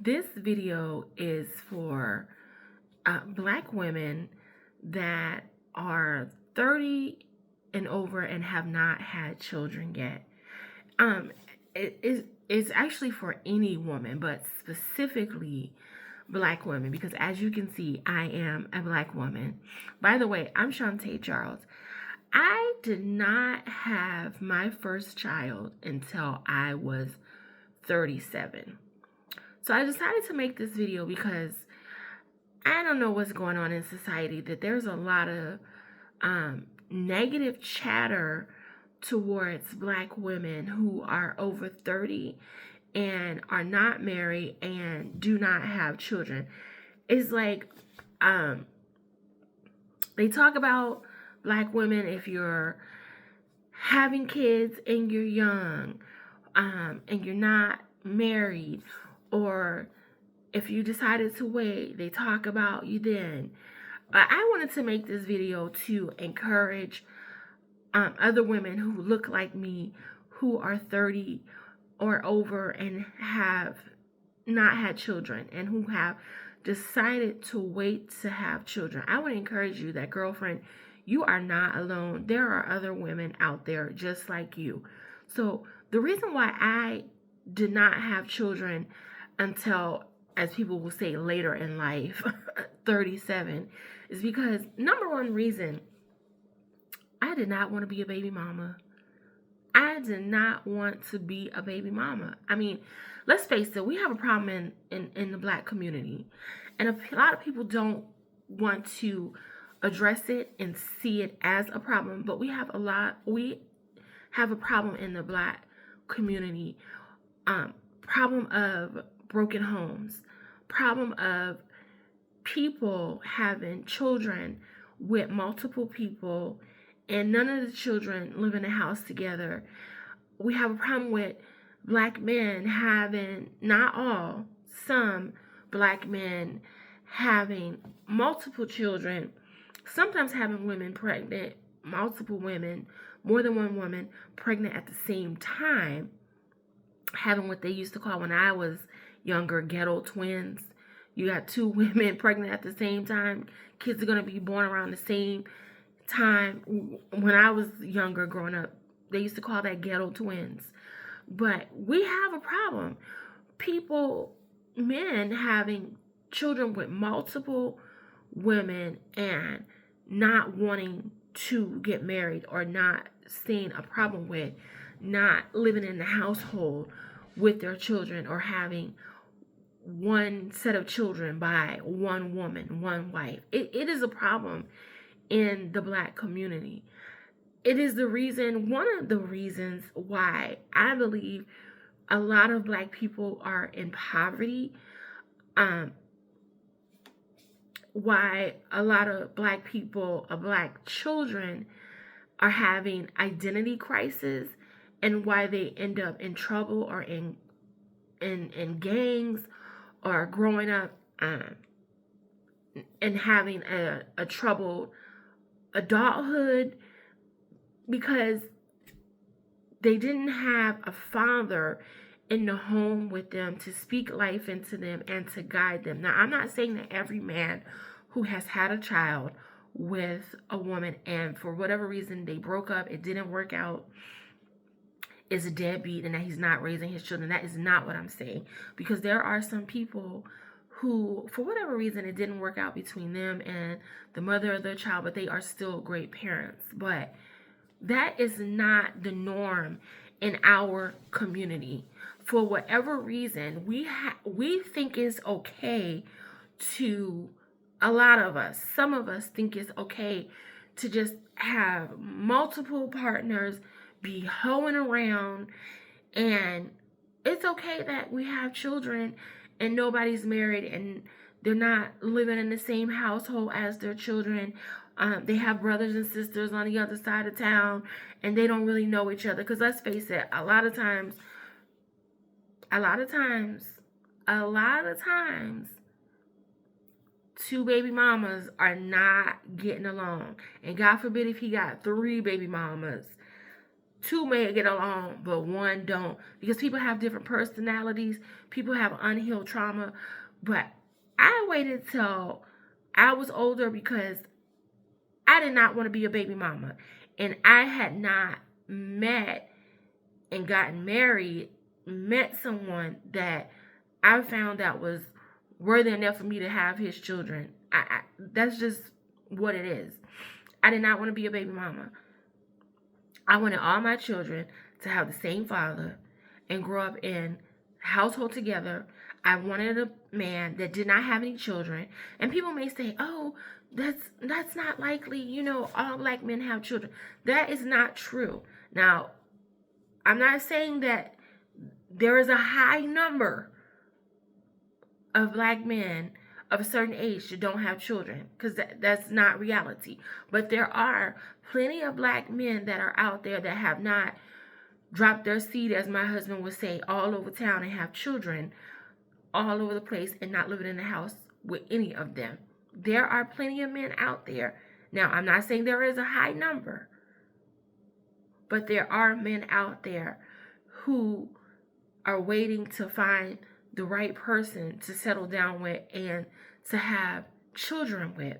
This video is for Black women that are 30 and over and have not had children yet. It's actually for any woman, but specifically Black women, because as you can see, I am a Black woman. By the way, I'm Shantae Charles. I did not have my first child until I was 37. So I decided to make this video because I don't know what's going on in society, that there's a lot of negative chatter towards Black women who are over 30 and are not married and do not have children. It's like they talk about Black women if you're having kids and you're young and you're not married, or if you decided to wait, they talk about you then. I wanted to make this video to encourage other women who look like me, who are 30 or over and have not had children and who have decided to wait to have children. I want to encourage you that, girlfriend, you are not alone. There are other women out there just like you. So the reason why I did not have children until, as people will say, later in life, 37, is because, number one reason, I did not want to be a baby mama. I did not want to be a baby mama. I mean, let's face it, we have a problem in the Black community. And a lot of people don't want to address it and see it as a problem. But we have a problem in the Black community. Problem of broken homes. Problem of people having children with multiple people and none of the children live in a house together. We have a problem with Black men having, not all, some Black men having multiple children, sometimes having women pregnant, multiple women, more than one woman pregnant at the same time, having what they used to call, when I was younger, Ghetto Twins. You got two women pregnant at the same time. Kids are going to be born around the same time. When I was younger, growing up, they used to call that Ghetto Twins. But we have a problem. Men having children with multiple women and not wanting to get married, or not seeing a problem with not living in the household with their children, or having one set of children by one woman, one wife. It is a problem in the Black community. It is one of the reasons why I believe a lot of Black people are in poverty. Why a lot of Black people, Black children, are having identity crisis, and why they end up in trouble or in gangs, or growing up and having a troubled adulthood, because they didn't have a father in the home with them to speak life into them and to guide them. Now, I'm not saying that every man who has had a child with a woman and for whatever reason they broke up, it didn't work out, is a deadbeat and that he's not raising his children. That is not what I'm saying, because there are some people who, for whatever reason, it didn't work out between them and the mother of their child, but they are still great parents. But that is not the norm in our community. For whatever reason, we think it's okay to, a lot of us, some of us think it's okay to just have multiple partners, be hoeing around, and it's okay that we have children and nobody's married and they're not living in the same household as their children. They have brothers and sisters on the other side of town and they don't really know each other. Because let's face it, a lot of times, two baby mamas are not getting along. And God forbid if he got 3 baby mamas, two may get along, but one don't. Because people have different personalities. People have unhealed trauma. But I waited till I was older because I did not want to be a baby mama. And I had not met and gotten married, met someone that I found out was worthy enough for me to have his children. That's just what it is. I did not want to be a baby mama. I wanted all my children to have the same father and grow up in a household together. I wanted a man that did not have any children. And people may say, "Oh, that's not likely. You know, all black men have children." That is not true. Now, I'm not saying that there is a high number of black men of a certain age that don't have children, because that's not reality. But there are plenty of black men that are out there that have not dropped their seed, as my husband would say, all over town and have children all over the place and not living in the house with any of them. There are plenty of men out there. Now, I'm not saying there is a high number, but there are men out there who are waiting to find the right person to settle down with and to have children with.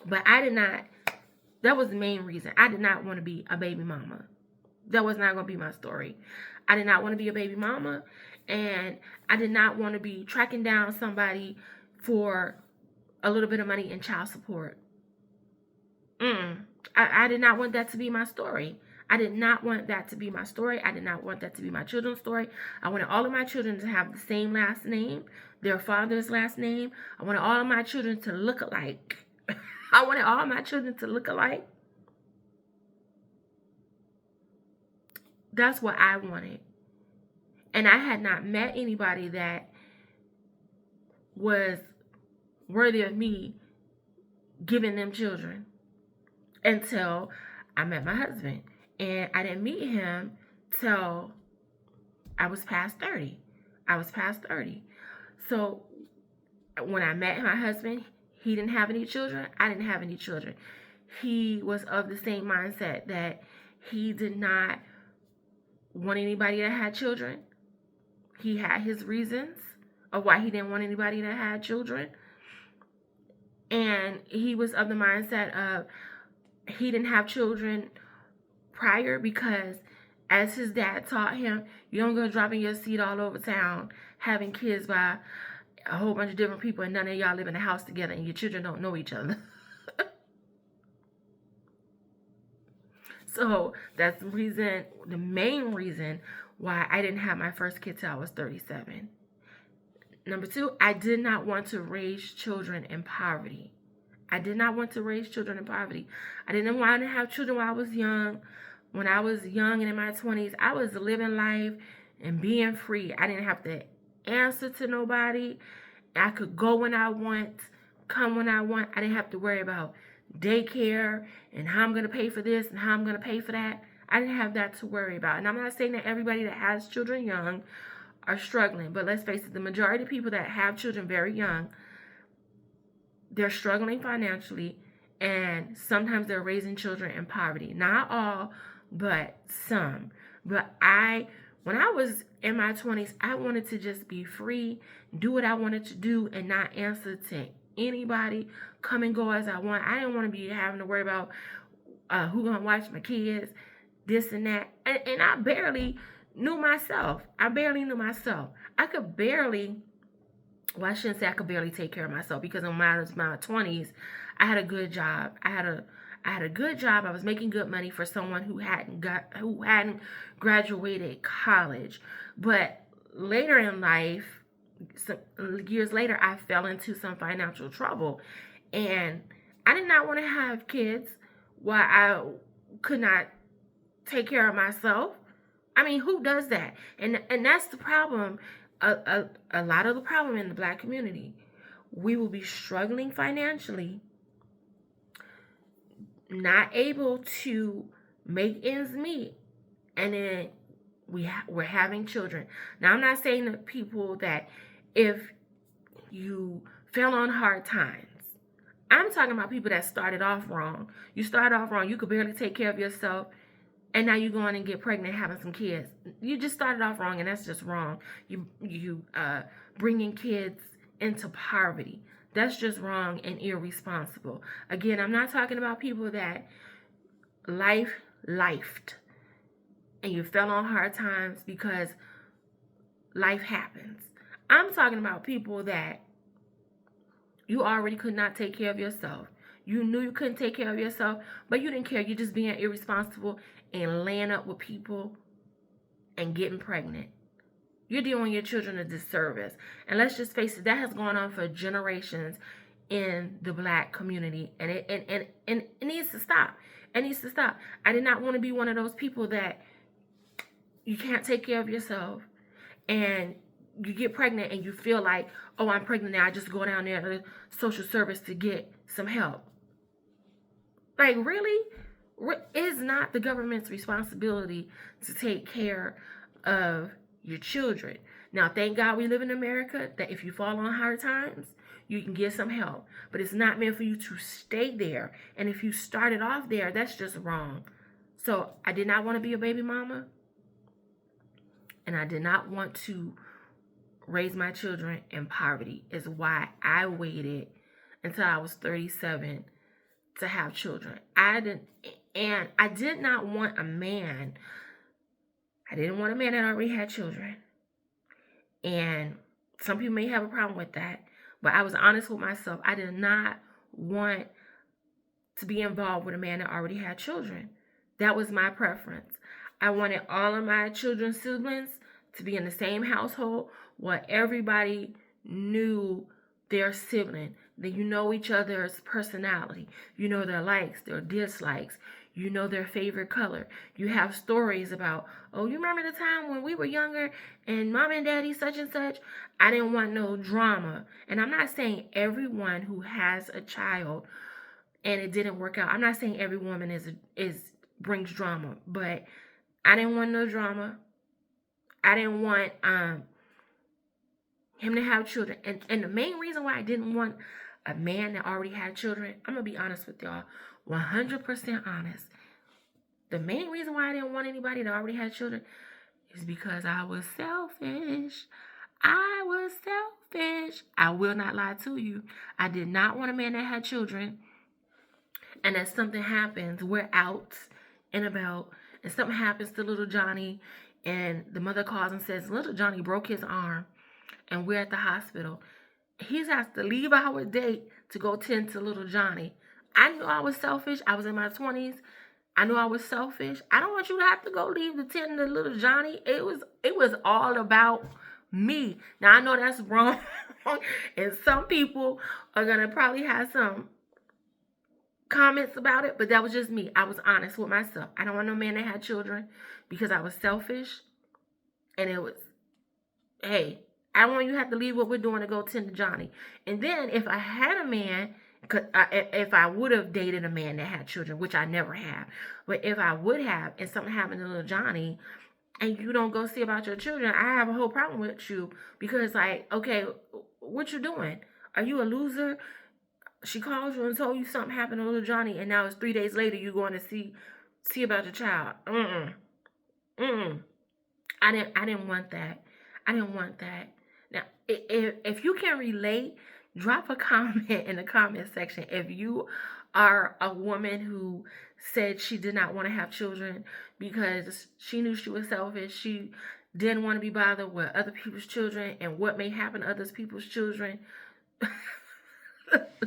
But I did not, that was the main reason. I did not want to be a baby mama. That was not going to be my story. I did not want to be a baby mama, and I did not want to be tracking down somebody for a little bit of money in child support. I did not want that to be my story. I did not want that to be my story. I did not want that to be my children's story. I wanted all of my children to have the same last name, their father's last name. I wanted all of my children to look alike. I wanted all my children to look alike. That's what I wanted. And I had not met anybody that was worthy of me giving them children until I met my husband. And I didn't meet him till I was past 30. So when I met my husband, he didn't have any children. I didn't have any children. He was of the same mindset that he did not want anybody that had children. He had his reasons of why he didn't want anybody that had children. And he was of the mindset of he didn't have children prior because, as his dad taught him, you don't go dropping your seed all over town having kids by a whole bunch of different people and none of y'all live in a house together and your children don't know each other. So that's the main reason why I didn't have my first kid till I was 37. Number two, I did not want to raise children in poverty. I did not want to raise children in poverty. I didn't want to have children when I was young. When I was young and in my 20s, I was living life and being free. I didn't have to answer to nobody. I could go when I want, come when I want. I didn't have to worry about daycare and how I'm going to pay for this and how I'm going to pay for that. I didn't have that to worry about. And I'm not saying that everybody that has children young are struggling. But let's face it, the majority of people that have children very young, they're struggling financially. And sometimes they're raising children in poverty. Not all, but some. But when I was in my 20s, I wanted to just be free, do what I wanted to do, and not answer to anybody, come and go as I want. I didn't want to be having to worry about who's going to watch my kids, this and that. And I barely knew myself. I could barely, well, I shouldn't say I could barely take care of myself, because in my 20s, I had a good job. I had a good job. I was making good money for someone who hadn't graduated college. But later in life, some years later, I fell into some financial trouble, and I did not want to have kids while I could not take care of myself. I mean, who does that? And that's the problem. A lot of the problem in the black community. We will be struggling financially, not able to make ends meet, and then we're having children. Now, I'm not saying to people that if you fell on hard times. I'm talking about people that started off wrong. You started off wrong. You could barely take care of yourself. and now you go on and get pregnant having some kids. You just started off wrong, and that's just wrong. You bringing kids into poverty. That's just wrong and irresponsible. Again, I'm not talking about people that lifed and you fell on hard times because life happens. I'm talking about people that you already could not take care of yourself. You knew you couldn't take care of yourself, but you didn't care. You're just being irresponsible and laying up with people and getting pregnant. You're doing your children a disservice. And let's just face it, that has gone on for generations in the Black community. And it needs to stop. It needs to stop. I did not want to be one of those people that you can't take care of yourself and you get pregnant and you feel like, oh, I'm pregnant now, I just go down there to social service to get some help. Like, really? It's not the government's responsibility to take care of your children. Now, thank God we live in America that if you fall on hard times, you can get some help. But it's not meant for you to stay there. And if you started off there, that's just wrong. So I did not want to be a baby mama. And I did not want to raise my children in poverty. Is why I waited until I was 37 to have children. I did not want a man. I didn't want a man that already had children. And some people may have a problem with that, but I was honest with myself. I did not want to be involved with a man that already had children. That was my preference. I wanted all of my children's siblings to be in the same household where everybody knew their sibling. That you know each other's personality. You know their likes, their dislikes. You know their favorite color. You have stories about, oh, you remember the time when we were younger and mom and daddy such and such? I didn't want no drama. And I'm not saying everyone who has a child and it didn't work out. I'm not saying every woman brings drama, but I didn't want no drama. I didn't want him to have children. And the main reason why I didn't want a man that already had children, I'm going to be honest with y'all, 100% honest. The main reason why I didn't want anybody that already had children is because I was selfish. I was selfish. I will not lie to you. I did not want a man that had children. And if something happens, we're out and about, and something happens to little Johnny, and the mother calls and says, little Johnny broke his arm, and we're at the hospital. He has to leave our date to go tend to little Johnny. I knew I was selfish. I was in my 20s. I knew I was selfish. I don't want you to have to go leave to tend to little Johnny. It was all about me. Now, I know that's wrong. And some people are going to probably have some comments about it, but that was just me. I was honest with myself. I don't want no man that had children because I was selfish. And it was, hey, I don't want you to have to leave what we're doing to go tend to Johnny. And then if I had a man, if I would have dated a man that had children, which I never have, but if I would have, and something happened to little Johnny, and you don't go see about your children, I have a whole problem with you. Because, like, okay, what you doing? Are you a loser? She called you and told you something happened to little Johnny, and now it's 3 days later you're going to see about your child. I didn't want that. I didn't want that. Now, if you can relate, drop a comment in the comment section. If you are a woman who said she did not want to have children because she knew she was selfish, she didn't want to be bothered with other people's children and what may happen to other people's children,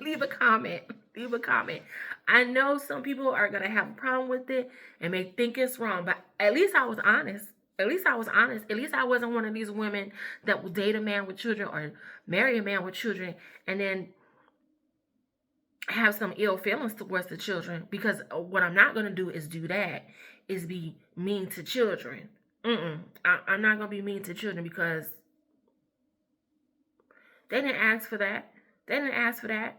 leave a comment. Leave a comment. I know some people are going to have a problem with it and may think it's wrong, but at least I was honest. At least I was honest. At least I wasn't one of these women that will date a man with children or marry a man with children and then have some ill feelings towards the children. Because what I'm not going to do is do that, is be mean to children. I'm not going to be mean to children because they didn't ask for that. They didn't ask for that.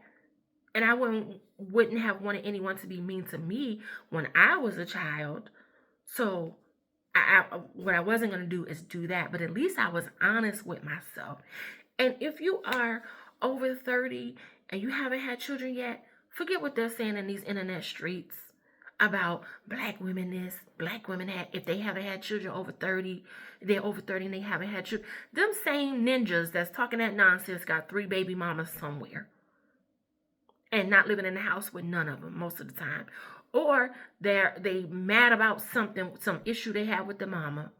And I wouldn't have wanted anyone to be mean to me when I was a child. So what I wasn't going to do is do that. But at least I was honest with myself. And if you are over 30 and you haven't had children yet, forget what they're saying in these internet streets about black women this, black women that if they haven't had children over 30, they're over 30 and they haven't had children. Them same ninjas that's talking that nonsense got 3 baby mamas somewhere and not living in the house with none of them most of the time. Or they mad about something, some issue they have with the mama.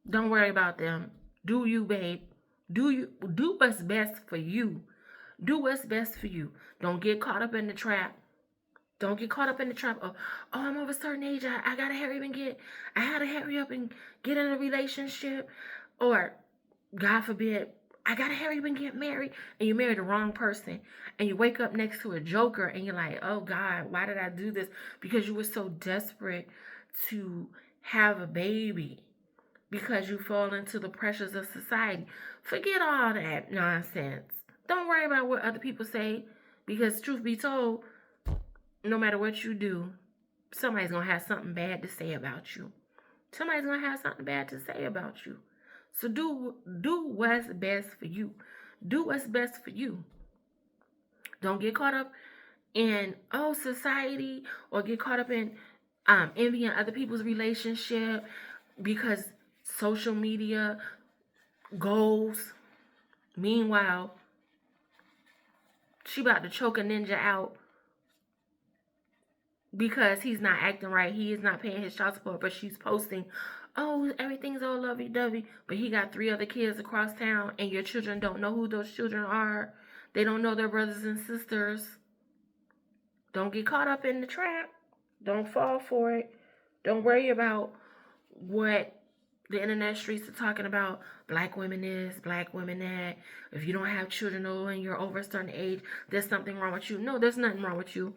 Don't worry about them. Do you, babe? Do what's best for you. Do what's best for you. Don't get caught up in the trap. Don't get caught up in the trap of, oh, I'm of a certain age. I gotta hurry up and I had to hurry up and get in a relationship. Or, God forbid, I gotta hurry up and get married. And you marry the wrong person. And you wake up next to a joker and you're like, oh God, why did I do this? Because you were so desperate to have a baby. Because you fall into the pressures of society. Forget all that nonsense. Don't worry about what other people say. Because truth be told, no matter what you do, somebody's going to have something bad to say about you. Somebody's going to have something bad to say about you. So do what's best for you. Do what's best for you. Don't get caught up in, society, or get caught up in envying other people's relationship because social media goals. Meanwhile, she about to choke a ninja out because he's not acting right. He is not paying his child support, but she's posting, oh, everything's all lovey-dovey, but he got 3 other kids across town, and your children don't know who those children are. They don't know their brothers and sisters. Don't get caught up in the trap. Don't fall for it. Don't worry about what the internet streets are talking about. Black women this, black women that. If you don't have children and you're over a certain age, there's something wrong with you. No, there's nothing wrong with you.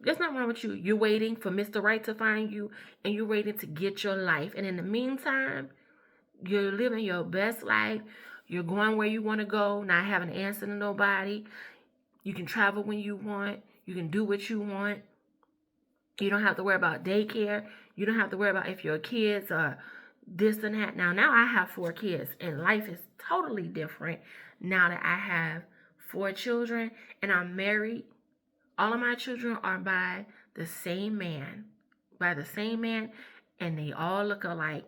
There's nothing wrong with you. You're waiting for Mr. Right to find you, and you're waiting to get your life. And in the meantime, you're living your best life. You're going where you want to go, not having to answer to nobody. You can travel when you want. You can do what you want. You don't have to worry about daycare. You don't have to worry about if your kids are this and that. Now I have 4 kids, and life is totally different now that I have 4 children, and I'm married. All of my children are by the same man. And they all look alike.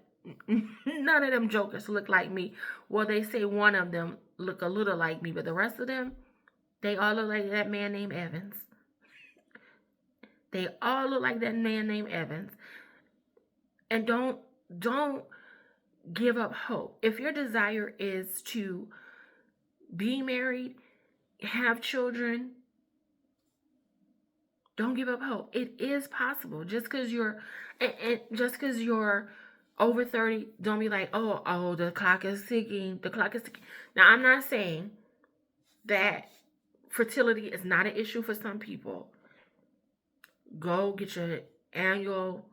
None of them jokers look like me. Well, they say one of them look a little like me, but the rest of them, they all look like that man named Evans. They all look like that man named Evans. And don't give up hope. If your desire is to be married, have children, don't give up hope. It is possible. Just because you're over 30, don't be like, oh, the clock is ticking. The clock is ticking. Now, I'm not saying that fertility is not an issue for some people. Go get your annual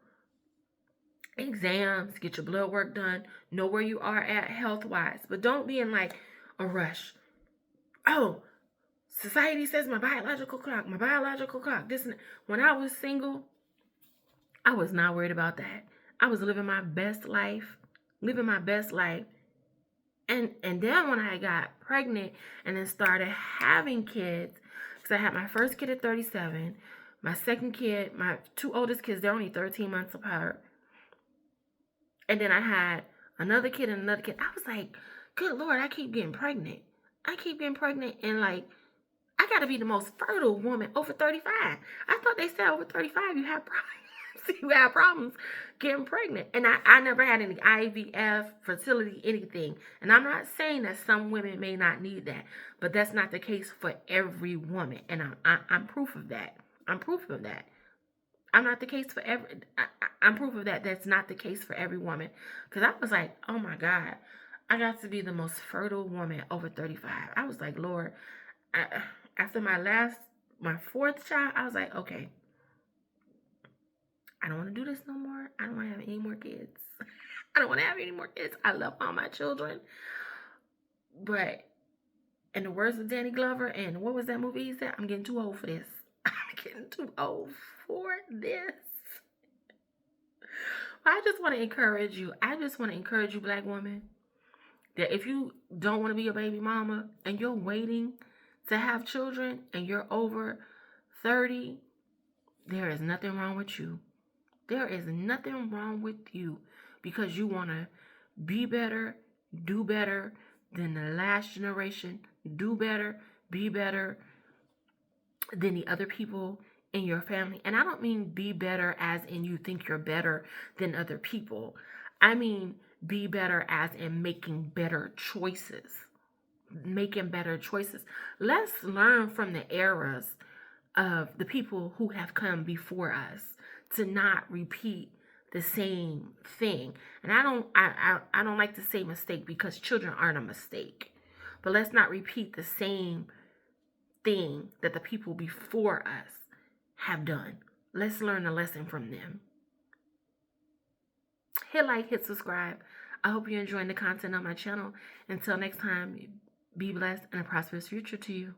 exams, get your blood work done, know where you are at health-wise. But don't be in like a rush. Oh, society says my biological clock, this and that. When I was single, I was not worried about that. I was living my best life. And then when I got pregnant and then started having kids, because I had my first kid at 37, my second kid, my 2 oldest kids, they're only 13 months apart. And then I had another kid and another kid. I was like, good Lord, I keep getting pregnant. And like, I got to be the most fertile woman over 35. I thought they said over 35 you have problems. You have problems getting pregnant. And I never had any IVF, fertility, anything. And I'm not saying that some women may not need that, but that's not the case for every woman. And I'm proof of that. I'm proof of that. I'm proof of that. That's not the case for every woman. Because I was like, oh my God, I got to be the most fertile woman over 35. I was like, Lord, after my 4th child, I was like, okay, I don't want to do this no more. I don't want to have any more kids. I love all my children. But in the words of Danny Glover, and what was that movie he said? I'm getting too old for this. I just want to encourage you. Black women, that if you don't want to be a baby mama and you're waiting to have children and you're over 30, There is nothing wrong with you. There is nothing wrong with you because you want to be better, do better than the last generation, do better, be better than the other people in your family. And I don't mean be better as in you think you're better than other people. I mean be better as in making better choices. Making better choices. Let's learn from the eras of the people who have come before us to not repeat the same thing. And I don't like to say mistake because children aren't a mistake. But let's not repeat the same thing that the people before us have done. Let's learn a lesson from them. Hit like, hit subscribe. I hope you're enjoying the content on my channel. Until next time, be blessed and a prosperous future to you.